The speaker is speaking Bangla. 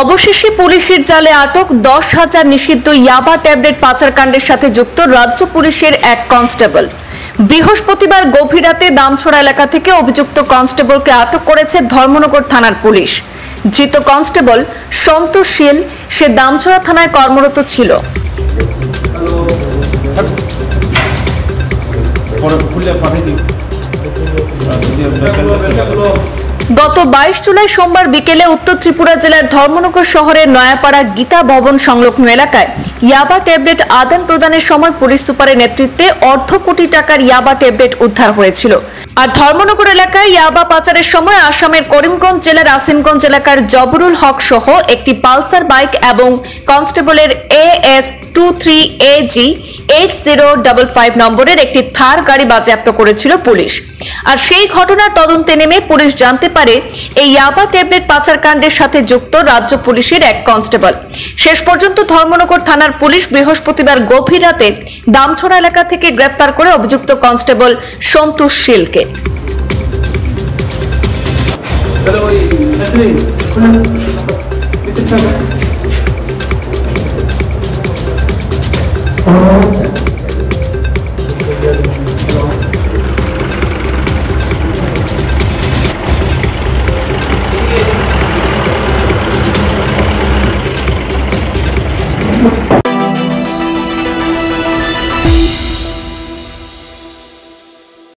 অবশেষে পুলিশের জালে আটক 10,000 নিষিদ্ধ ইয়াবা ট্যাবলেট পাচারকাণ্ডের সাথে যুক্ত রাজ্য পুলিশের এক কনস্টেবল। বৃহস্পতিবার গভীর রাতে দামছড়া এলাকা থেকে অভিযুক্ত কনস্টেবলকে আটক করেছে ধর্মনগর থানার পুলিশ। ধৃত কনস্টেবল সন্তোষ শীল, সে দামছড়া থানায় কর্মরত ছিল। গত 22 জুলাই সোমবার বিকেলে উত্তর ত্রিপুরা জেলার ধর্মনগর শহরের নয়াপাড়া গীতা ভবন সংলগ্ন এলাকায় ইয়াবা ট্যাবলেট আদান প্রদানের সময় পুলিশ সুপারের নেতৃত্বে অর্ধ কোটি টাকার ইয়াবা ট্যাবলেট উদ্ধার হয়েছিল। আর ধর্মনগর এলাকায় ইয়াবা পাচারের সময় আসামের করিমগঞ্জ জেলার আসিমগঞ্জ এলাকার জবরুল হক সহ একটি পালসার বাইক এবং কনস্টেবলের AS23AG 8055 নম্বরের একটি থার গাড়ি বাজেয়াপ্ত করেছিল পুলিশ। আর সেই ঘটনার তদন্তে নেমে পুলিশ জানতে পারে এই ইয়াবা ট্যাবলেট পাচারকাণ্ডের সাথে যুক্ত রাজ্য পুলিশের এক কনস্টেবল। শেষ পর্যন্ত ধর্মনগর থানার পুলিশ বৃহস্পতিবার গভীর রাতে দামছড়া এলাকা থেকে গ্রেপ্তার করে অভিযুক্ত কনস্টেবল সন্তোষ শীলকে।